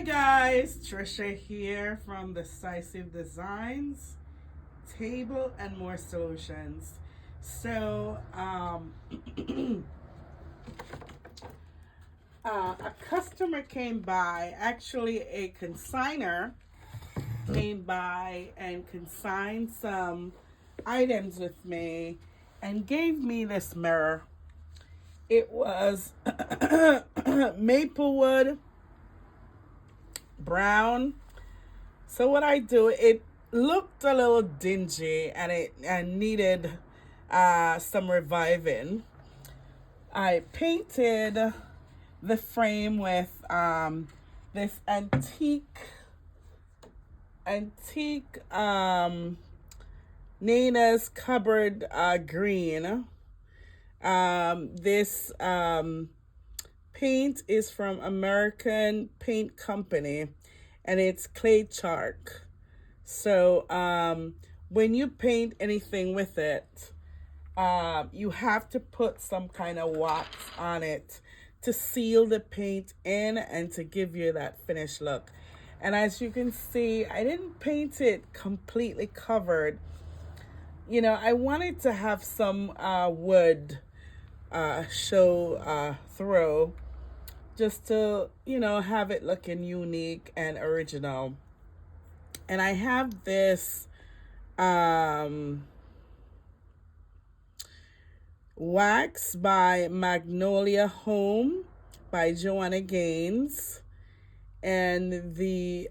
Guys, Trisha here from Decisive Designs, Table and More Solutions. So, a customer came by, actually a consigner came by and consigned some items with me and gave me this mirror. It was Maplewood brown. So what I do, it looked a little dingy and it needed some reviving. I painted the frame with this antique Nana's cupboard green. This paint is from American Paint Company, and it's clay chalk. So when you paint anything with it, you have to put some kind of wax on it to seal the paint in and to give you that finished look. And as you can see, I didn't paint it completely covered. You know, I wanted to have some wood show through, just to, you know, have it looking unique and original. And I have this wax by Magnolia Home by Joanna Gaines, and the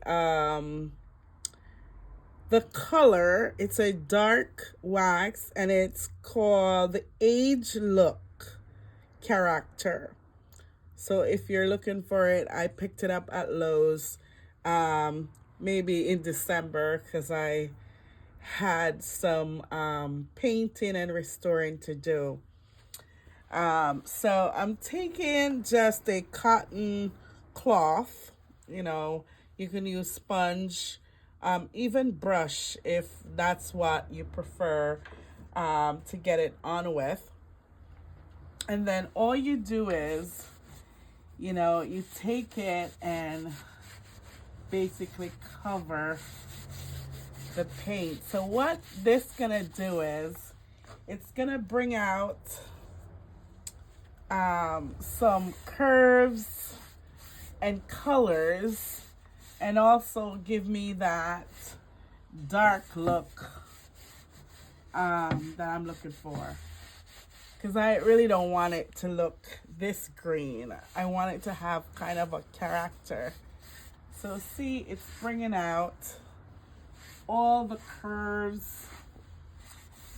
color, it's a dark wax, and it's called the Age Look Character. So if you're looking for it, I picked it up at Lowe's maybe in December, because I had some painting and restoring to do. So I'm taking just a cotton cloth. You know, you can use sponge, even brush if that's what you prefer to get it on with. And then all you do is, you know, you take it and basically cover the paint. So what this gonna do is, it's gonna bring out some curves and colors, and also give me that dark look that I'm looking for. Because I really don't want it to look this green. I want it to have kind of a character. So see, it's bringing out all the curves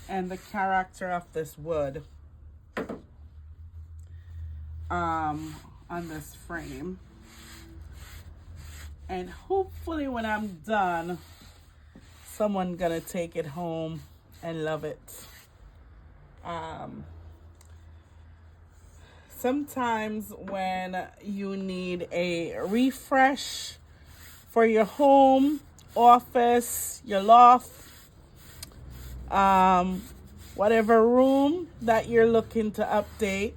and the character of this wood on this frame. And hopefully when I'm done, someone gonna take it home and love it. Sometimes when you need a refresh for your home, office, your loft, whatever room that you're looking to update,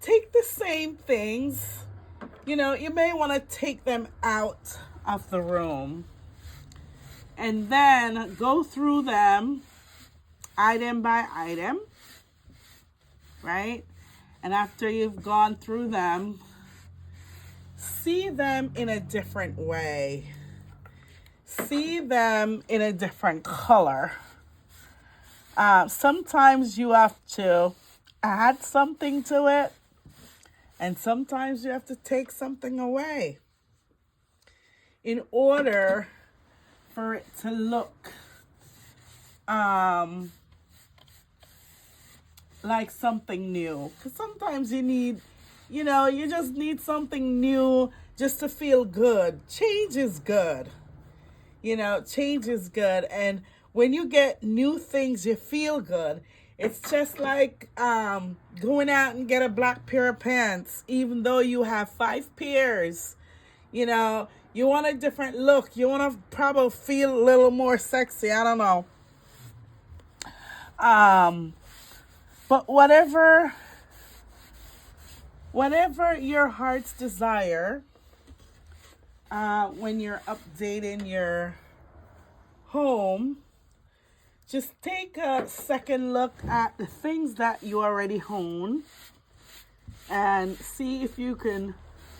take the same things. You know, you may want to take them out of the room and then go through them item by item, right? And after you've gone through them, see them in a different way. See them in a different color. Sometimes you have to add something to it, and sometimes you have to take something away in order for it to look like something new. Because sometimes you need, you know, you just need something new just to feel good. Change is good. You know, change is good. And when you get new things, you feel good. It's just like going out and get a black pair of pants, even though you have 5 pairs. You know, you want a different look. You want to probably feel a little more sexy. I don't know. But whatever Whatever your heart's desire, when you're updating your home, just take a second look at the things that you already own and see if you can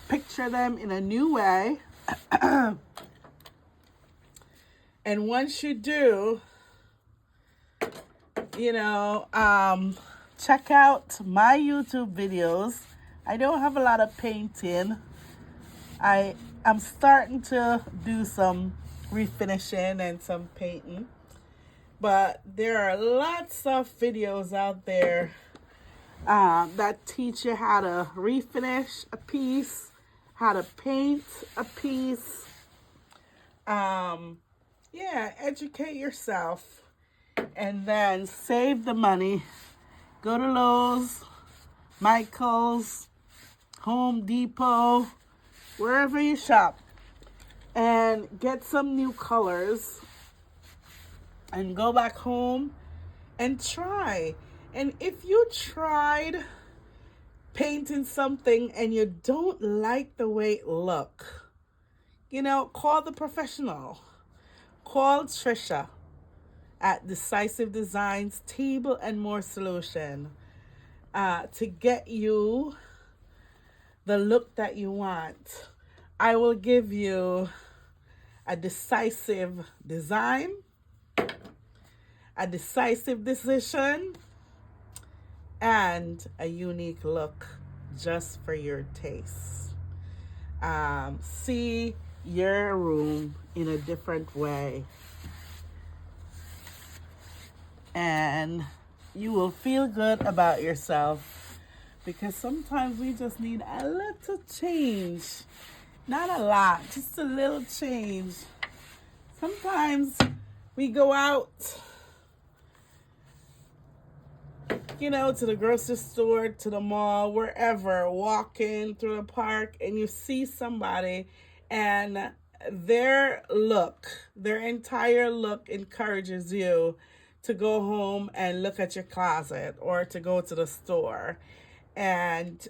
picture them in a new way. And once you do, check out my YouTube videos. I don't have a lot of painting. I'm starting to do some refinishing and some painting. But there are lots of videos out there that teach you how to refinish a piece, how to paint a piece. Educate yourself and then save the money. Go to Lowe's, Michael's, Home Depot, wherever you shop, and get some new colors and go back home and try. And if you tried painting something and you don't like the way it look, call the professional. Call Trisha at Decisive Designs Table and More Solution to get you the look that you want. I will give you a decisive design, a decisive decision, and a unique look just for your taste. See your room in a different way, and you will feel good about yourself, because sometimes we just need a little change. Not a lot, just a little change. Sometimes we go out, to the grocery store, to the mall, wherever, walking through the park, and you see somebody and their entire look encourages you to go home and look at your closet or to go to the store. And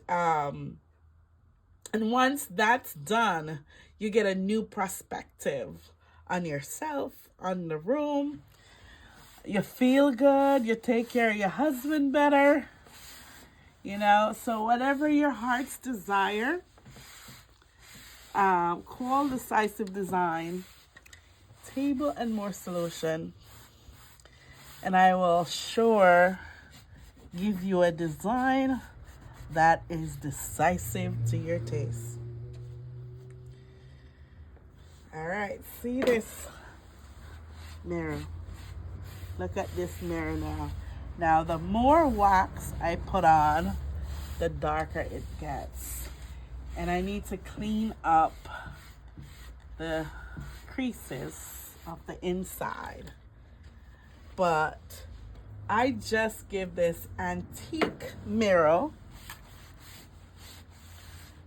once that's done, you get a new perspective on yourself, on the room. You feel good. You take care of your husband better. So whatever your heart's desire, call Decisive Design Table and More Solution, and I will sure give you a design that is decisive to your taste. All right, see this mirror. Look at this mirror now. Now, the more wax I put on, the darker it gets. And I need to clean up the creases of the inside. But I just give this antique mirror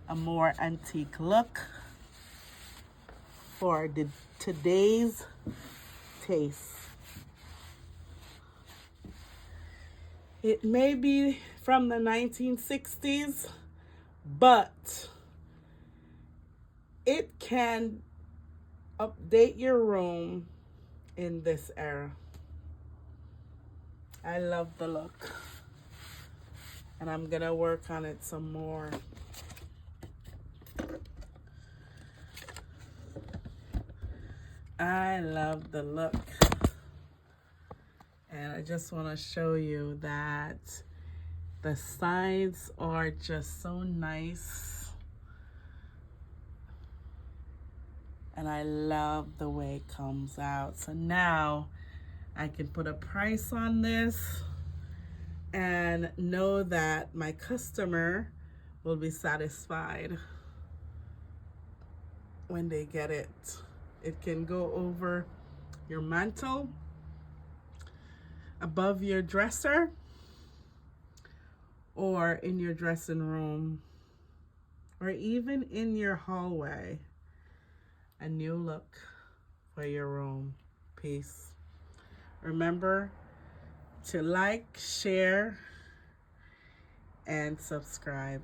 a more antique look for today's taste. It may be from the 1960s, but it can update your room in this era. I love the look, and I'm gonna work on it some more. I love the look. And I just want to show you that the sides are just so nice. And I love the way it comes out. So now I can put a price on this and know that my customer will be satisfied when they get it. It can go over your mantle, above your dresser, or in your dressing room, or even in your hallway. A new look for your room. Peace. Remember to like, share, and subscribe.